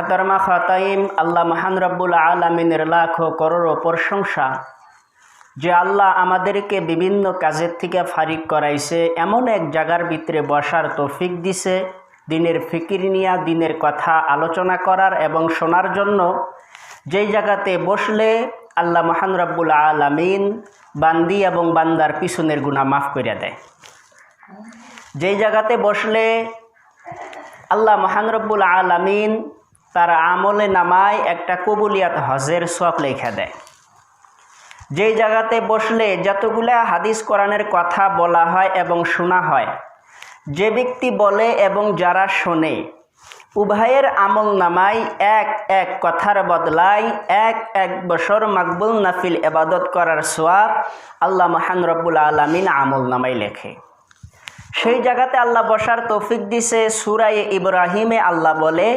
মাহতারমা খাতাইম, আল্লাহ মহান রব্বুল আলামিনের লাখো করোড় প্রশংসা যে আল্লাহ আমাদেরকে বিভিন্ন কাজের থেকে ফারিক করাইছে, এমন এক জায়গার ভিতরে বসার তৌফিক দিছে দিনের ফিকির নিয়া দিনের কথা আলোচনা করার এবং শোনার জন্য। যেই জায়গাতে বসলে আল্লাহ মহান রব্বুল আলামিন বান্দি এবং বান্দার পিছনের গুনাহ মাফ করে দেয়। যেই জায়গাতে বসলে আল্লাহ মহান রব্বুল আলামিন তার আমলে নামায় একটা কবুলিয়াত হজের সওয়াব লেখা দেয়। যেই জায়গাতে বসলে যতগুলা হাদিস কোরআনের কথা বলা হয় এবং শোনা হয়, যে ব্যক্তি বলে এবং যারা শোনে উভয়ের আমল নামায় এক এক কথার বদলায় এক এক বছর মাকবুল নাফিল ইবাদত করার সওয়াব আল্লাহ মহান রব্বুল আলামিন আমল নামায় লেখে। সেই জায়গাতে আল্লাহ বসার তৌফিক দিছে। সূরা ইব্রাহিমে আল্লাহ বলে,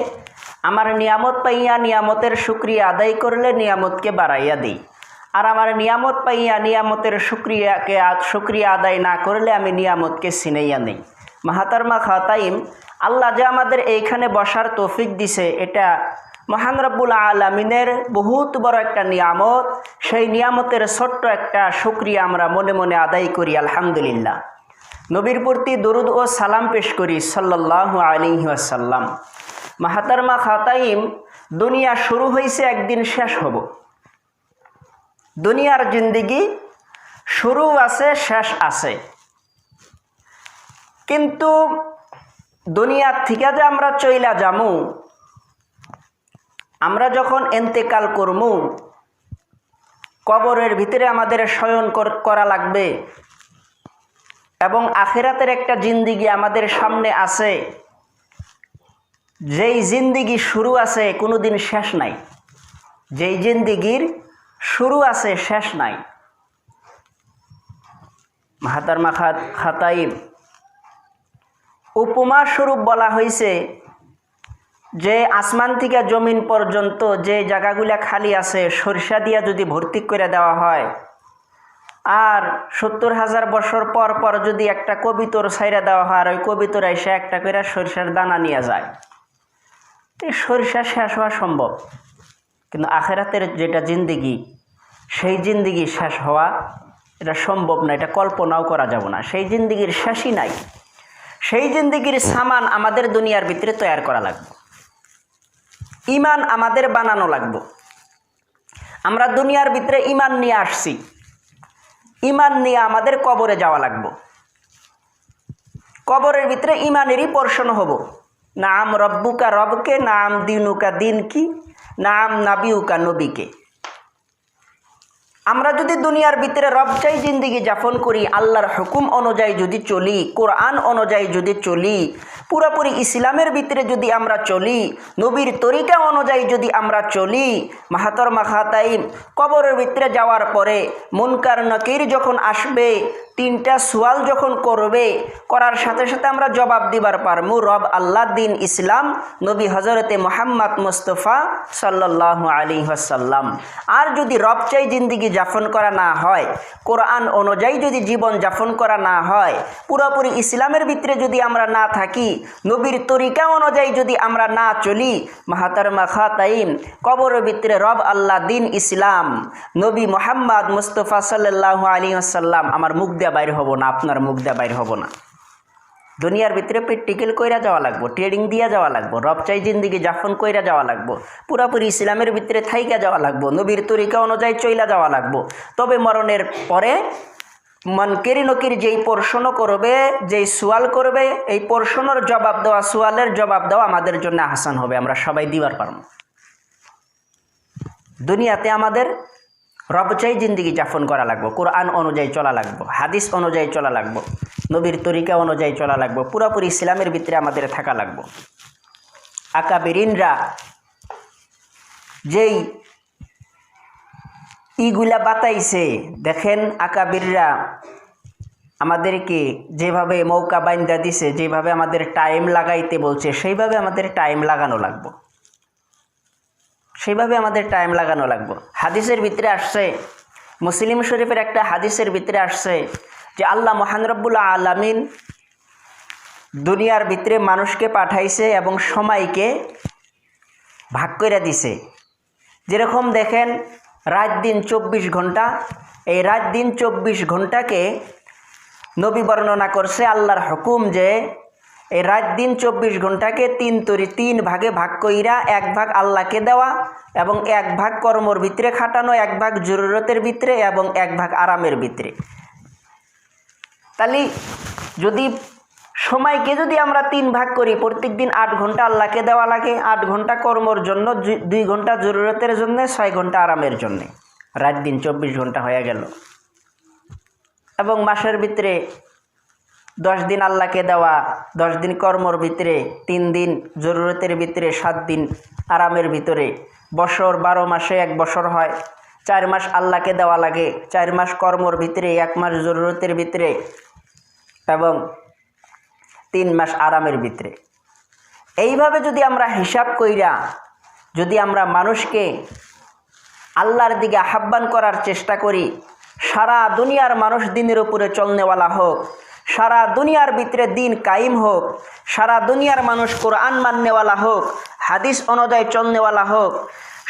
আমার নিয়ামত পাইয়া নিয়ামতের শুকরিয়া আদায় করলে নিয়ামতকে বাড়াইয়া দিই, আর আমার নিয়ামত পাইয়া নিয়ামতের শুকরিয়া আদায় না করলে আমি নিয়ামতকে ছিনাইয়া নেই। মাহতারমা খাতাইম, আল্লাহ যে আমাদের এইখানে বসার তৌফিক দিছে, এটা মহান রব্বুল আলামিনের বহুত বড় একটা নিয়ামত। সেই নিয়ামতের ছোট্ট একটা শুকরিয়া আমরা মনে মনে আদায় করি আলহামদুলিল্লাহ। নবীর প্রতি দরুদ ও সালাম পেশ করি সাল্লাল্লাহু আলাইহি ওয়াসাল্লাম। মাহতারমা খাতাইম, দুনিয়া শুরু হয়েছে, একদিন শেষ হব। দুনিয়ার জিন্দেগি শুরু আছে, শেষ আছে, কিন্তু দুনিয়ার থেকে যে আমরা চইলা যামু, আমরা যখন ইন্তেকাল করমু, কবরের ভিতরে আমাদের শয়ন করা লাগবে এবং আখিরাতের একটা জিন্দেগি আমাদের সামনে আছে। যেই জিন্দেগি শুরু আছে কোনোদিন শেষ নাই, যেই জিন্দেগির শুরু আছে শেষ নাই। মাহতারমা খাতাইম, উপমা স্বরূপ বলা হয়েছে যে আসমান থেকে জমিন পর্যন্ত যে জায়গাগুলা খালি আছে সরিষা দিয়া যদি ভর্তি করে দেওয়া হয়, আর 70,000 বছর পর পর যদি একটা কবিতর ছাইরা দেওয়া হয়, আর ওই কবিতর এসে একটা করে সরিষার দানা নিয়ে যায়, এই সরিষা শেষ হওয়া সম্ভব। কিন্তু আখিরাতের যেটা জিন্দেগি, সেই জিন্দেগি শেষ হওয়া এটা সম্ভব না, এটা কল্পনাও করা যাবে না। সেই জিন্দেগির শেষই নাই। সেই জিন্দেগির সামান আমাদের দুনিয়ার ভিতরে তৈরি করা লাগবে, ইমান আমাদের বানানো লাগবে। আমরা দুনিয়ার ভিতরে ইমান নিয়ে আসছি, ইমান নিয়ে আমাদের কবরে যাওয়া লাগবে। কবরের ভিতরে ইমানেরই পোর্শন হব। নাম রব্বুকা রবকে, নাম দিনুকা দিন কি, নাম নাবিউকা নবীকে। আমরা যদি দুনিয়ার ভিতরে রব চাই জিন্দেগি যাপন করি, আল্লাহর হুকুম অনুযায়ী যদি চলি, কোরআন অনুযায়ী যদি চলি, পুরোপুরি ইসলামের ভিতরে যদি আমরা চলি, নবীর তরিকা অনুযায়ী যদি আমরা চলি, মাহতারমা খাতাইম, কবরের ভিতরে যাওয়ার পরে মুনকার নাকির যখন আসবে, তিনটা সওয়াল যখন করবে, করার সাথে সাথে আমরা জবাব দিবার পারমু রব আল্লাহ, দিন ইসলাম, নবী হজরতে মুহাম্মদ মুস্তফা সাল্লাল্লাহু আলাইহি ওয়াসাল্লাম। আর যদি রব চাই জিন্দেগি যাপন করা না হয়, কোরআন অনুযায়ী যদি জীবন যাপন করা না হয়, পুরোপুরি ইসলামের ভিতরে যদি আমরা না থাকি, নবীর তরিকা অনুযায়ী যদি আমরা না চলি, মাহতারমা খাতাইম, কবরের ভিতরে রব আল্লাহ, দিন ইসলাম, নবী মুহাম্মদ মুস্তফা সাল্লাল্লাহু আলাইহি ওয়াসাল্লাম আমার মুখ দিয়ে বাইর হব না, আপনার মুখ দিয়ে বাইর হব না। দুনিয়ার ভিতরে প্র্যাকটিক্যাল কইরা যাওয়া লাগবো, ট্রেডিং দিয়া যাওয়া লাগবো, রব চাই জিন্দেগি যাপন কইরা যাওয়া লাগবো, পুরাপুরি ইসলামের ভিতরে থাইকা যাওয়া লাগবো, নবীর তরিকা অনুযায়ী চইলা যাওয়া লাগবো। তবে মরণের পরে মনকেরি নকির যেই প্রশ্ন করবে, যেই সোয়াল করবে, এই প্রশ্নের জবাব দেওয়া, সোয়ালের জবাব দেওয়া আমাদের জন্য আসান হবে, আমরা সবাই দিবার পারবো। দুনিয়াতে আমাদের রব চাই জিন্দেগি যাপন করা লাগবো, কোরআন অনুযায়ী চলা লাগবো, হাদিস অনুযায়ী চলা লাগবো, নবীর তরিকা অনুযায়ী চলা লাগবো, পুরোপুরি ইসলামের ভিতরে আমাদের থাকা লাগবো। আকাবিরিনরা যেই ইগুলা বাতাইছে, দেখেন আকাবিররা আমাদেরকে যেভাবে মৌকা বাইন্দা দিছে, যেভাবে আমাদের টাইম লাগাইতে বলছে, সেইভাবে আমাদের টাইম লাগানো লাগবো, সেইভাবে আমাদের টাইম লাগানো লাগবো। হাদিসের ভিতরে আসছে, মুসলিম শরীফের একটা হাদিসের ভিতরে আসছে যে আল্লাহ মহান রব্বুল আলামিন দুনিয়ার ভিতরে মানুষকে পাঠাইছে এবং সময়কে ভাগ করে দিছে। যেরকম দেখেন রাত দিন 24 ঘন্টা, এই রাত দিন 24 ঘন্টাকে নবী বর্ণনা করছে আল্লাহর হুকুম যে এই রাত দিন 24 ঘন্টাকে তিন ভাগে ভাগ কইরা এক ভাগ আল্লাহকে দেওয়া এবং এক ভাগ কর্মর ভিতরে খাটানো, এক ভাগ জরুরতের ভিতরে এবং এক ভাগ আরামের ভিতরে। তাহলে যদি সময়কে যদি আমরা 3 ভাগ করি, প্রত্যেক দিন 8 ঘন্টা আল্লাহকে দেওয়া লাগে, 8 ঘন্টা কর্মর জন্য, 2 ঘন্টা জরুরতের জন্য, 6 ঘন্টা আরামের জন্য, রাত দিন 24 ঘন্টা হয়ে গেল। এবং মাসের ভিতরে 10 দিন আল্লাহকে দেওয়া, 10 দিন কর্মর ভিতরে, 3 দিন জরুরতের ভিতরে, 7 দিন আরামের ভিতরে, বছর 12 মাসে 1 বছর হয়। 4 মাস আল্লাহকে দেওয়া লাগে, 4 মাস কর্মর ভিতরে, 1 মাস জরুরতের ভিতরে এবং 3 মাস আরামের ভিতরে। এইভাবে যদি আমরা হিসাব কইরা যদি আমরা মানুষকে আল্লাহর দিকে আহ্বান করার চেষ্টা করি, সারা দুনিয়ার মানুষ দিনের উপরে চলনেওয়ালা হোক, সারা দুনিয়ার ভিতরে দিন কায়েম হোক, সারা দুনিয়ার মানুষ কোরআন মাননেওয়ালা হোক, হাদিস অনুযায়ী চলনেওয়ালা হোক,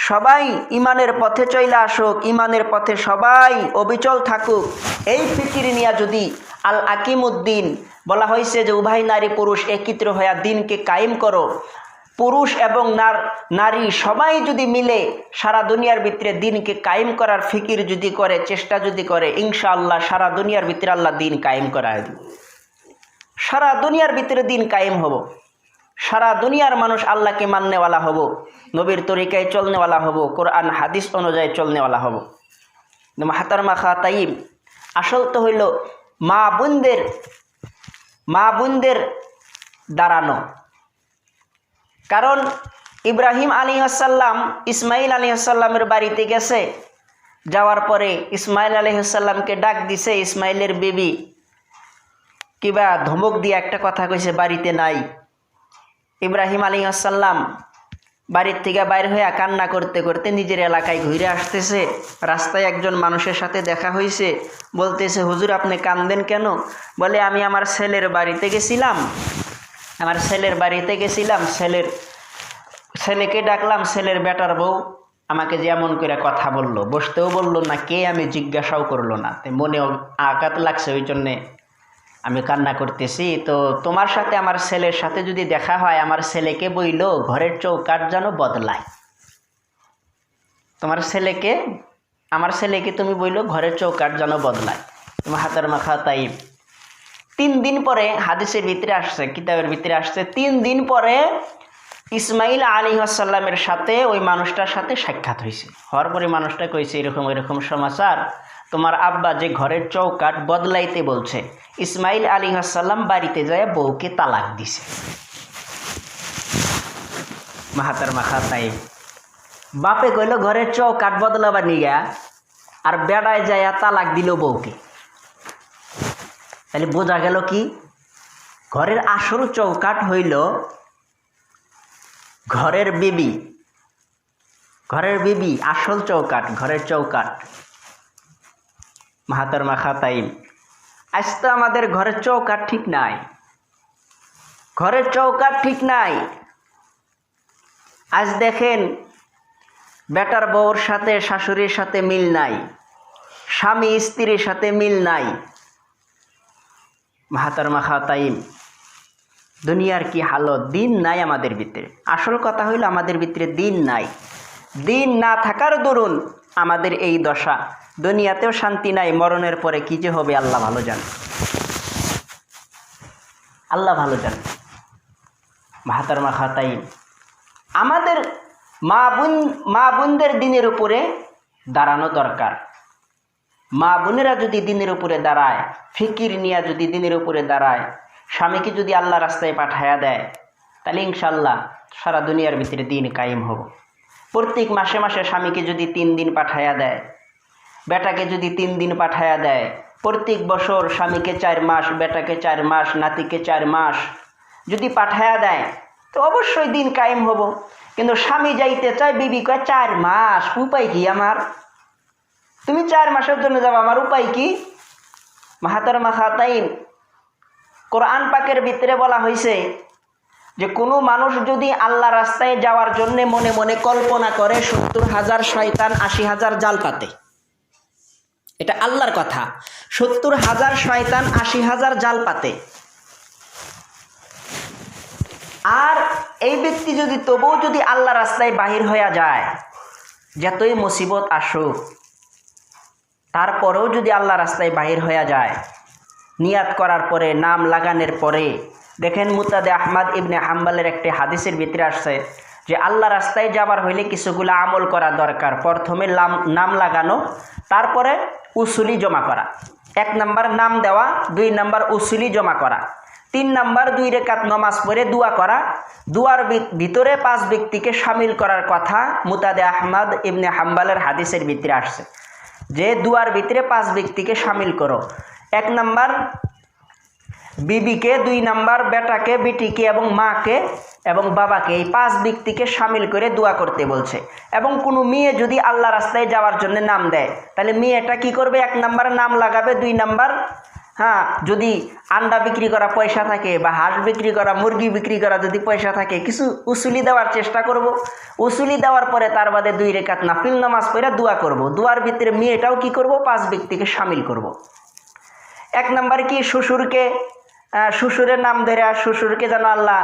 সবাই ইমানের পথে চলে আসুক, ইমানের পথে সবাই অবিচল থাকুক, এই ফিকির নিয়ে যদি আল আকিমুদ্দিন বলা হয়েছে যে উভয় নারী পুরুষ একত্র হয়ে দিনকে কায়েম করো, পুরুষ এবং নারী সবাই যদি মিলে সারা দুনিয়ার ভিতরে দিনকে কায়েম করার ফিকির যদি করে, চেষ্টা যদি করে, ইনশাআল্লাহ সারা দুনিয়ার ভিতরে আল্লাহ দিন কায়েম করায় দিবে। সারা দুনিয়ার ভিতরে দিন কায়েম হব, সারা দুনিয়ার মানুষ আল্লাহকে মাননেওয়ালা হব, নবীর তরিকায় চলনেওয়ালা হব, কোরআন হাদিস অনুযায়ী চলনেওয়ালা হব। মাহতারমা খাতাইম, আসল তো হইল মা বোনদের দাঁড়ানো। কারণ ইব্রাহিম আলাইহিসসালাম ইসমাইল আলাইহিসসালামের বাড়িতে গেছে, যাওয়ার পরে ইসমাইল আলাইহিসসালামকে ডাক দিছে, ইসমাইলের বিবি কিবা ধমক দিয়ে একটা কথা কইছে, বাড়িতে নাই। ইব্রাহিম আলাইহিসসালাম বাড়ির থেকে বাইর হয়ে কান্না করতে করতে নিজের এলাকায় ঘুরে আসতেছে। রাস্তায় একজন মানুষের সাথে দেখা হয়েছে, বলতেছে, হুজুর আপনি কান্দেন কেন? বলে, আমি আমার ছেলের বাড়িতে গেছিলাম, ছেলেকে ডাকলাম, ছেলের বেটার বউ আমাকে যেমন করে কথা বললো, বসতেও বললো না, কে আমি জিজ্ঞাসাও করলো না, মনে আঘাত লাগছে, ওই জন্যে আমি কান্না করতেছি। তো তোমার সাথে আমার ছেলের সাথে যদি দেখা হয়, আমার ছেলেকে বইল ঘরের চৌকাঠ যেন বদলায়। আমার ছেলেকে তুমি বইল ঘরের চৌকাঠ যেন বদলায়। তোমার হাতের মাখা তাই 3 দিন পরে হাদিসের ভিতরে আসছে, কিতাবের ভিতরে আসছে, 3 দিন পরে ইসমাইল আলাইহিসসালামের সাথে ওই মানুষটার সাথে সাক্ষাৎ হয়েছে। হওয়ার পরে মানুষটা কইছে, এরকম সমাচার, তোমার আব্বা যে ঘরের চৌকাঠ বদলাইতে বলছে। ইসমাইল আলাইহিসসালাম বাড়িতে যায় বউকে তালাক দিছে। মাহাতার মাখা তাই বাপে কইল ঘরের চৌকাঠ বদলাবার নিগা, আর বেড়ায় যায় তালাক দিল বউকে। তাহলে বোঝা গেল কি, ঘরের আসল চৌকাঠ হইল ঘরের বিবি, আসল চৌকাঠ ঘরের চৌকাঠ। মাহাতার মাখা তাই আজ তো আমাদের ঘরের চৌকাঠ ঠিক নাই, আজ দেখেন বেটার বউর সাথে শাশুড়ির সাথে মিল নাই, স্বামী স্ত্রীর সাথে মিল নাই। মাহাতার মাখা তাইম, দুনিয়ার কি হালত, দিন নাই আমাদের ভিতরে। আসল কথা হইল আমাদের ভিতরে দিন নাই, দিন না থাকার দরুন আমাদের এই দশা। দুনিয়াতেও শান্তি নাই, মরণের পরে কি যে হবে আল্লাহ ভালো জানে। মাহাতার মাখা তাইম, আমাদের মা বোনদের দিনের উপরে দাঁড়ানো দরকার। মা বোনেরা যদি দিনের উপরে দাঁড়ায়, ফিকির নিয়ে যদি দিনের উপরে দাঁড়ায়, স্বামীকে যদি আল্লাহ রাস্তায় পাঠায়া দেয়, তাহলে ইনশাল্লাহ সারা দুনিয়ার ভিতরে দিন কায়েম হব। প্রত্যেক মাসে মাসে স্বামীকে যদি 3 দিন পাঠায়া দেয়, বেটাকে যদি 3 দিন পাঠায়া দেয়, প্রত্যেক বছর স্বামীকে 4 মাস, বেটাকে 4 মাস, নাতিকে 4 মাস যদি পাঠায়া দেয়, তো অবশ্যই দিন কায়েম হব। কিন্তু স্বামী যাইতে চায়, বিবি কয় 4 মাস, উপায় কি আমার? তুমি 4 মাসের জন্য যাবো, আমার উপায় কি? মাহাতার মাখা তাইম, কোরআন পাকের ভিতরে বলা হয়েছে, যে কোনো মানুষ যদি আল্লাহ রাস্তায় যাওয়ার জন্য মনে মনে কল্পনা করে 70,000 শয়তান 80,000 জাল পাতে, এটা আল্লাহর কথা, 70,000 শয়তান 80,000 জাল পাতে, আর এই ব্যক্তি যদি তবুও যদি আল্লাহ রাস্তায় বাহির হয়ে যায়, যতই মুসিবত আসুক তারপরেও যদি আল্লাহ রাস্তায় বাহির হয়ে যায়, নিয়াত করার পরে নাম লাগানোর পরে, দেখেন মুতাদে আহমদ ইবনে হাম্বলের একটি হাদিসের ভিতরে আসছে যে আল্লাহ রাস্তায় যাবার হইলে কিছুগুলো আমল করা দরকার। প্রথমে নাম লাগানো, তারপরে উসুলি জমা করা। 1 নাম্বার নাম দেওয়া, 2 নাম্বার উসুলি জমা করা, 3 নাম্বার 2 রাকাত নামাজ পড়ে দোয়া করা। দোয়ার ভিতরে 5 ব্যক্তিকে শামিল করার কথা মুতাদে আহমদ ইবনে হাম্বলের হাদিসের ভিতরে আসছে যে দোয়ার ভিতরে 5 ব্যক্তিকে শামিল করো। 1 নাম্বার বিবিকে, 2 নাম্বার বেটাকে, বেটিকে এবং মাকে এবং বাবাকে, এই 5 ব্যক্তিকে শামিল করে দোয়া করতে বলছে। এবং কোনো মেয়ে যদি আল্লাহ রাস্তায় যাওয়ার জন্য নাম দেয়, তাহলে মেয়েটা কি করবে? 1 নাম্বার নাম লাগাবে, 2 নাম্বার যদি আন্ডা বিক্রি করা পয়সা থাকে বা হাঁস বিক্রি করা, মুরগি বিক্রি করা যদি পয়সা থাকে, কিছু উসুলি দেওয়ার চেষ্টা করব। উসুলি দেওয়ার পরে তার বাদে 2 রাকাত নাফিল নামাজ পড়ে দোয়া করব। দোয়ার ভিতরে মেয়েটাও কি করব? 5 ব্যক্তিকে শামিল করব। 1 নাম্বার কি? শ্বশুরের নাম ধরে শ্বশুরকে যেন আল্লাহ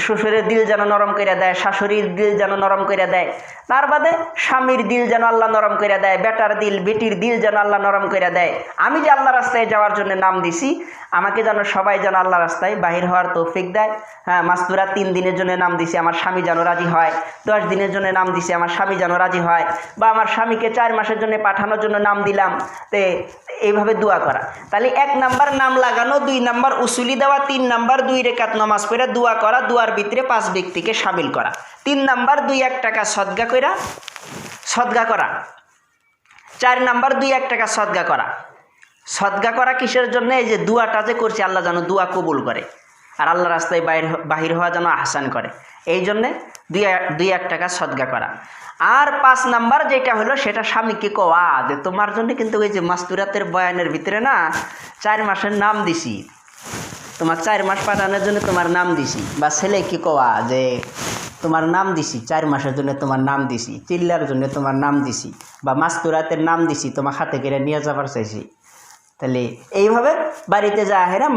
শ্বশুরের দিল যেন নরম করে দেয়, শাশুড়ির দিল যেন নরম করে দেয়। তার বাদে স্বামীর দিল যেন আল্লাহ নরম করে দেয়, বেটার দিল, বেটির দিল যেন আল্লাহ নরম করে দেয়। আমি যে আল্লাহ রাস্তায় যাওয়ার জন্য নাম দিছি, আমাকে যেন সবাই যেন আল্লাহ রাস্তায় বাহির হওয়ার তৌফিক দেয়। মাস্তুরা 3 দিনের জন্য নাম দিছি, আমার স্বামী যেন রাজি হয়। 10 দিনের জন্য নাম দিছি, আমার স্বামী যেন রাজি হয়। বা আমার স্বামীকে 4 মাসের জন্য পাঠানোর জন্য নাম দিলাম। এইভাবে দোয়া করা। তাহলে 1 নাম্বার নাম লাগানো, 2 নাম্বার উসুলি দেওয়া, 3 নাম্বার 2 রাকাত নামাজ পড়ে দোয়া করা, দোয়ার ভিতরে 5 ব্যক্তিকে শামিল করা। 3 নাম্বার 2-1 টাকা সদকা করা। 4 নাম্বার 2-1 টাকা সদকা করা কিসের জন্য? এই যে দোয়াটা যে করছি, আল্লাহ যেন দোয়া কবুল করে আর আল্লাহ রাস্তায় বাহির হওয়া যেন আহসান করে, এই জন্যে 2-1 টাকা সদকা করা। আর 5 নাম্বার যেটা হলো, সেটা স্বামীকে কওয়া যে তোমার জন্য কিন্তু ওই যে মাস্তুরাতের বয়ানের ভিতরে না 4 মাসের নাম দিছি, তোমার 4 মাস পাঠানোর জন্য তোমার নাম দিছি। বা ছেলেকে কওয়া যে তোমার নাম দিছি, 4 মাসের জন্য তোমার নাম দিছি, চিল্লার জন্য তোমার নাম দিছি, বা মাস্তুরাতের নাম দিছি, তোমার হাতে করে নিয়ে যাবার চাইছি। তাহলে এইভাবে বাড়িতে যা হেরা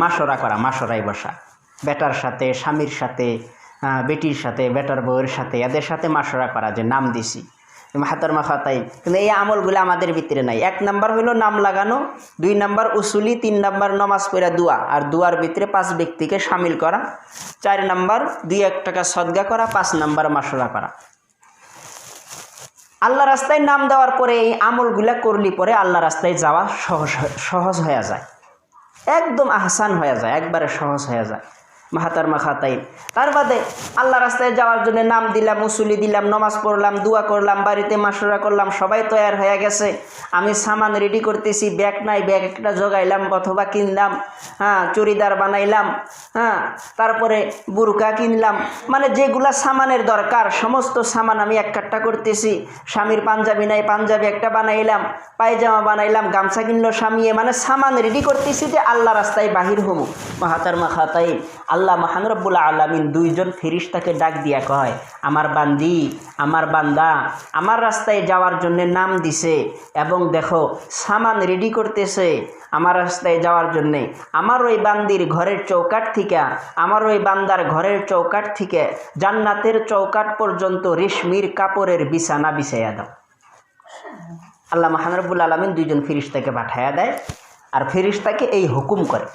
মাসরা করা, মাসরাই বসা, বেটার সাথে, স্বামীর সাথে, বেটির সাথে, বেটার বউয়ের সাথে, এদের সাথে মাসরা করা যে নাম দিছি, হাতর মাখাতাই। কিন্তু এই আমলগুলো আমাদের ভিতরে নাই। 1 নাম্বার হলো নাম লাগানো, 2 নাম্বার উসুলি, 3 নাম্বার নামাজ পড়া দোয়া, আর দোয়ার ভিতরে 5 ব্যক্তিকে শামিল করা, 4 নাম্বার 2-1 টাকা সদকা করা, 5 নাম্বার মাসরা করা। আল্লাহ রাস্তায় নাম দেওয়ার পরে এই আমলগুলা করলি পরে আল্লাহ রাস্তায় যাওয়া সহজ হয়ে যায়, একদম আহসান হয়ে যায়, একবারে সহজ হয়ে যায়। মাহাতার মাখাতাই। তার বাদে আল্লাহ রাস্তায় যাওয়ার জন্য নাম দিলাম, উসুলি দিলাম, নামাজ পড়লাম, দোয়া করলাম, বাড়িতে মাসুরা করলাম, সবাই তৈয়ার হয়ে গেছে। আমি সামান রেডি করতেছি, ব্যাগ নাই, ব্যাগ একটা জোগাইলাম অথবা কিনলাম, চুড়িদার বানাইলাম, তারপরে বুরকা কিনলাম, মানে যেগুলা সামানের দরকার সমস্ত সামান আমি এক কাট্টা করতেছি। স্বামীর পাঞ্জাবি নাই, পাঞ্জাবি একটা বানাইলাম, পায়জামা বানাইলাম, গামছা কিনলো স্বামী, মানে সামান রেডি করতেছি যে আল্লাহ রাস্তায় বাহির হবো। মাহাতার মাখাতাই। আল্লাহ মহান রব্বুল আলামিন 2 জন ফেরেশতাকে ডাক দিয়া কয়, আমার বান্দি, আমার বান্দা আমার রাস্তায় যাওয়ার জন্য নাম দিছে এবং দেখো সামান রেডি করতেছে আমার রাস্তায় যাওয়ার জন্যে। আমার ওই বান্দির ঘরের চৌকাঠ থেকে, আমার ওই বান্দার ঘরের চৌকাঠ থেকে জান্নাতের চৌকাঠ পর্যন্ত রেশমির কাপড়ের বিছানা বিছাইয়া দাও। আল্লাহ মহান রব্বুল আলামিন 2 জন ফেরেশতাকে পাঠাইয়া দেয়, আর ফেরেশতাকে এই হুকুম করে।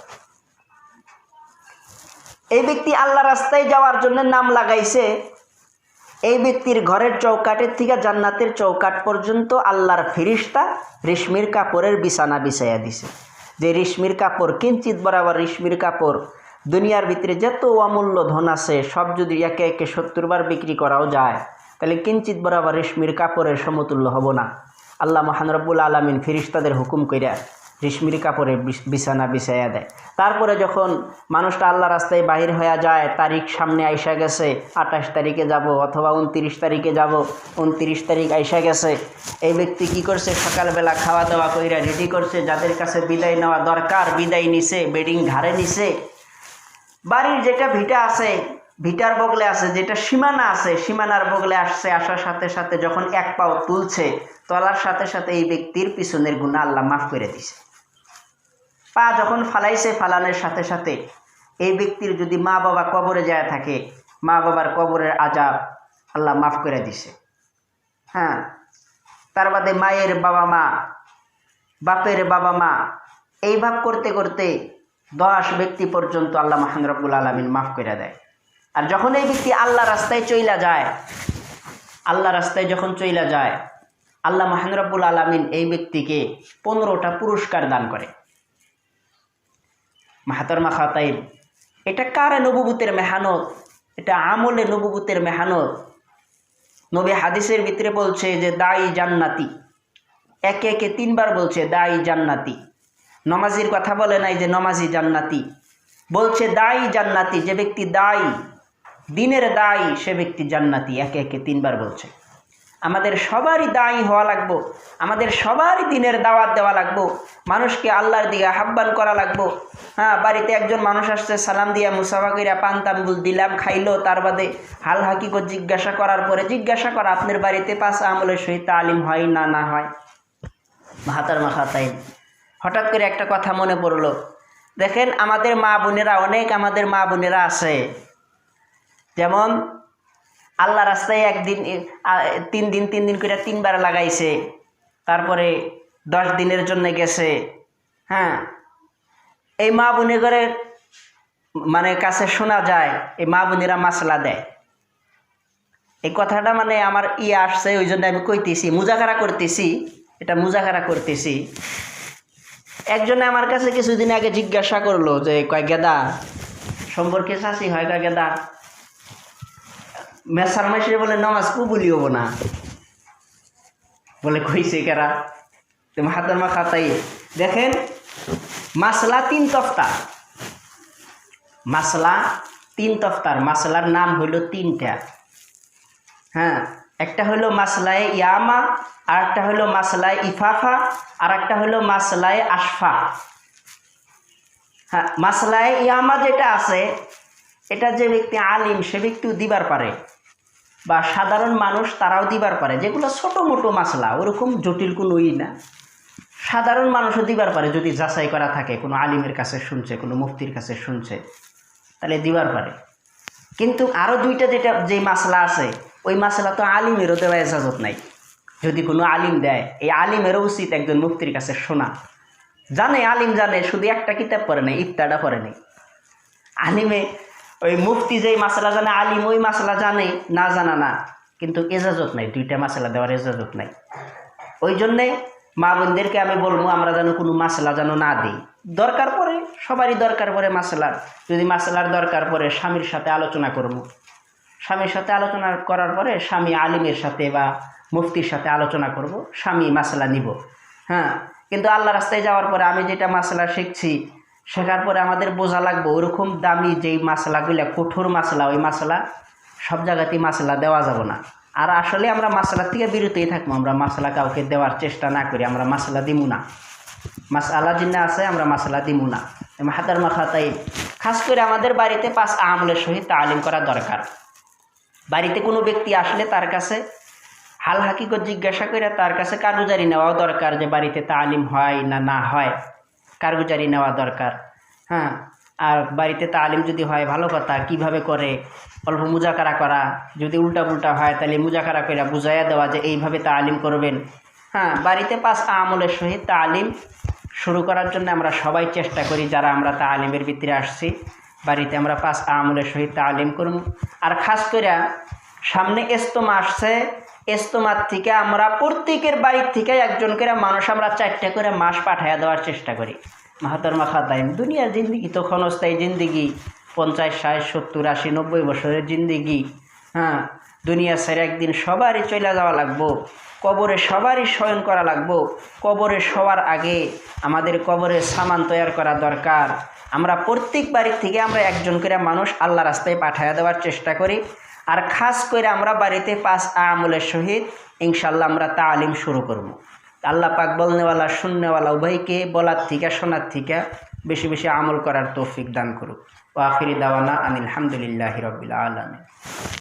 এই ব্যক্তি আল্লাহ রাস্তায় যাওয়ার জন্য নাম লাগাইছে, এই ব্যক্তির ঘরের চৌকাঠের থেকে জান্নাতের চৌকাঠ পর্যন্ত আল্লাহর ফেরেশতা রেশমির কাপড়ের বিছানা বিছাইয়া দিছে। যে রেশমির কাপড়, কিঞ্চিত বরাবর রেশমির কাপড়, দুনিয়ার ভিতরে যত অমূল্য ধন আছে সব যদি একে একে 70 বার বিক্রি করাও যায়, তাহলে কিঞ্চিত বরাবর রেশমির কাপড়ের সমতুল্য হব না। আল্লাহ মহান রব্বুল আলামিন ফেরেশতাদের হুকুম কইরা রেশমির কাপড়ে বিছানা বিছাইয়া দেয়। তারপরে যখন মানুষটা আল্লাহ রাস্তায় বাহির হয়ে যায়, তারিখ সামনে আইসা গেছে, 28 তারিখে যাব অথবা 29 তারিখে যাব, 29 তারিখ আইসা গেছে। এই ব্যক্তি কি করছে? সকালবেলা খাওয়া দাওয়া কইরা রেডি করছে, যাদের কাছে বিদায় নেওয়া দরকার বিদায় নিছে, বেডিং ঘাড়ে নিছে, বাড়ির যেটা ভিটা আছে, ভিটার বগলে আছে, যেটা সীমানা আছে, সীমানার বগলে আসছে, আসার সাথে সাথে যখন এক পাও তুলছে, তোলার সাথে সাথে এই ব্যক্তির পিছনের গুনাহ আল্লাহ মাফ করে দিছে। পা যখন ফালাইছে, ফালানোর সাথে সাথে এই ব্যক্তির যদি মা বাবা কবরে যায় থাকে, মা বাবার কবরের আযাব আল্লাহ মাফ করে দিছে। হ্যাঁ, তার বাদে মায়ের বাবা মা, বাপের বাবা মা, এই ভাব করতে করতে 10 ব্যক্তি পর্যন্ত আল্লাহ মহান রব্বুল আলামিন মাফ করে দেয়। আর যখন এই ব্যক্তি আল্লাহ রাস্তায় চইলা যায়, আল্লাহ রাস্তায় যখন চইলা যায়, আল্লাহ মহান রব্বুল আলামিন এই ব্যক্তিকে 15টা পুরস্কার দান করে। মাহাতারমা খাতাইব, এটা কার নবুবতের মেহনত, এটা আমলে নবুবতের মেহনত। নবী হাদিসের ভিতরে বলছে যে দায়ী জান্নাতি, একে একে 3 বার বলছে দায়ী জান্নাতি। নমাজির কথা বলে নাই যে নমাজি জান্নাতি, বলছে দায়ী জান্নাতি, যে ব্যক্তি দায়ী, দিনের দায়ী, সে ব্যক্তি জান্নাতি, একে একে 3 বার বলছে। আমাদের সবারই দায়ী হওয়া লাগবো, আমাদের সবারই দিনের দাওয়াত দেওয়া লাগবো, মানুষকে আল্লাহর দিকে আহ্বান করা লাগবো। হ্যাঁ, বাড়িতে একজন মানুষ আসছে, সালাম দিয়া মুসাফা কইরা পান তাম্বুল দিলাম, খাইলো, তার বাদে হাল হাকিকত জিজ্ঞাসা করার পরে জিজ্ঞাসা করা আপনার বাড়িতে 5 আমলের সহিত তালিম হয় না হয়। মাহাতারমা খাতাইন, হঠাৎ করে একটা কথা মনে পড়লো। দেখেন আমাদের মা বোনেরা, অনেক আমাদের মা বোনেরা আছে, যেমন আল্লাহ রাস্তায় একদিন 3 দিন করে 3 বার লাগাইছে, তারপরে 10 দিনের জন্য গেছে। হ্যাঁ, এই মা বোনেদের মানে কাছে শোনা যায়, এই মা বোনেরা মাসলা দেয়। এই কথাটা মানে আমার আসছে, ওই জন্য আমি কইতেছি, মুজাকারা করতেছি, এটা মুজাকারা করতেছি। একজনে আমার কাছে কিছুদিন আগে জিজ্ঞাসা করলো যে কয় গেদা সম্পর্কে চাষি হয়, কয় গেদা মেসার মাসে বলে নামাজ কবুলি হবো না, বলে কইছে কারা? তুমি হাতের মা খাতাই দেখেন, মাসলা 3 তফতা, মাসলা 3 তফতার, মাসলার নাম হইল 3টা। হ্যাঁ, একটা হইল মাসলায়ে ইয়ামা, আর একটা হইল মাসলায়ে ইফাফা, আর একটা হইল মাসলায়ে আশফা। হ্যাঁ, মাসলায়ে ইয়ামা যেটা আছে, এটা যে ব্যক্তি আলিম সে ব্যক্তিও দিবার পারে, বা সাধারণ মানুষ তারাও দিবার পারে, যেগুলো ছোটো মোটো মাসলা, ওরকম জটিল কোনোই না, সাধারণ মানুষও দিবার পারে যদি যাচাই করা থাকে, কোনো আলিমের কাছে শুনছে, কোনো মুফতির কাছে শুনছে, তাহলে দিবার পারে। কিন্তু আরও 2টা যে মাসলা আছে, ওই মাসলা তো আলিমেরও দেওয়া ইজাজত নাই। যদি কোনো আলিম দেয়, এই আলিমেরও উচিত একজন মুফতির কাছে শোনা। জানে, আলিম জানে, শুধু একটা কিতাব পড়ে নাই, ইফতাটা পড়ে নাই। আলিমে ওই মুফতি যেই মাসলা জানে, আলিম ওই মাসলা জানে, না জানা না, কিন্তু এজাজত নাই, 2টা মাসলা দেওয়ার এজাজত নাই। ওই জন্যে মা বোনদেরকে আমি বলবো, আমরা যেন কোনো মাসলা যেন না দিই। দরকার পড়ে, সবারই দরকার পড়ে মাসলার, যদি মাসলার দরকার পড়ে স্বামীর সাথে আলোচনা করব, স্বামীর সাথে আলোচনা করার পরে স্বামী আলিমের সাথে বা মুফতির সাথে আলোচনা করব, স্বামী মাসলা নিব। হ্যাঁ, কিন্তু আল্লাহ রাস্তায় যাওয়ার পরে আমি যেটা মাসলা শিখছি, শেখার পরে আমাদের বোঝা লাগবে ওরকম দামি যেই মাসলাগুলো কঠোর মাসলা, ওই মাসলা সব জায়গাতেই মাসলা দেওয়া যাব না। আর আসলে আমরা মাসলার থেকে বিরতই থাকবো, আমরা মাসলা কাউকে দেওয়ার চেষ্টা না করি, আমরা মাসলা দিমু না, মাসআলা জিন্না আছে, আমরা মাসলা দিমু না। হাতার মাখাতাই খাস করে আমাদের বাড়িতে 5 আমলের সহিত তালিম করা দরকার। বাড়িতে কোনো ব্যক্তি আসলে তার কাছে হাল হাকিকত জিজ্ঞাসা করে তার কাছে কারগুজারি নেওয়াও দরকার, যে বাড়িতে তালিম হয় না হয়, কারগুজারি নেওয়া দরকার। হ্যাঁ, আর বাড়িতে তালিম যদি হয় ভালো কথা, কিভাবে করে অল্প মুজাকারা করা, যদি উল্টা পুল্টা হয় তাহলে মুজাকারা করে বুঝাইয়া দেওয়া যে এইভাবে তালিম করবেন। হ্যাঁ, বাড়িতে 5 আমলের সহিত তালিম শুরু করার জন্য আমরা সবাই চেষ্টা করি, যারা আমরা তালিমের ভিতরে আসছি, বাড়িতে আমরা 5 আমলের সহিত তালিম করব। আর খাস করে সামনে ইজতেমা আসছে, ইজতেমার থেকে আমরা প্রত্যেকের বাড়ির থেকে একজন করে মানুষ আমরা 4টা করে মাস পাঠাইয়া দেওয়ার চেষ্টা করি। মাহাতারমা খাতাইম, দুনিয়ার জিন্দিগি তো ক্ষণস্থায়ী জিন্দিগি, 50, 60, 70, 80, 90 বছরের জিন্দিগি। হ্যাঁ, দুনিয়া ছেড়ে একদিন সবারই চলে যাওয়া লাগবো, কবরে সবারই শয়ন করা লাগবো। কবরে শোয়ার আগে আমাদের কবরের সামান তৈরি করা দরকার। আমরা প্রত্যেক বাড়ির থেকে আমরা একজন করে মানুষ আল্লাহ রাস্তায় পাঠাইয়া দেওয়ার চেষ্টা করি। আর খাস করে আমরা বাড়িতে 5 আমলের সহিত ইনশাল্লাহ আমরা তালিম শুরু করব। আল্লাহ পাক বলনেওয়ালা শুননেওয়ালা উভয়কে বলার থেকে শোনার থেকে বেশি বেশি আমল করার তৌফিক দান করুক। ওয়া আখিরি দাওয়ানা আনিল হামদুলিল্লাহি রাব্বিল আলামিন।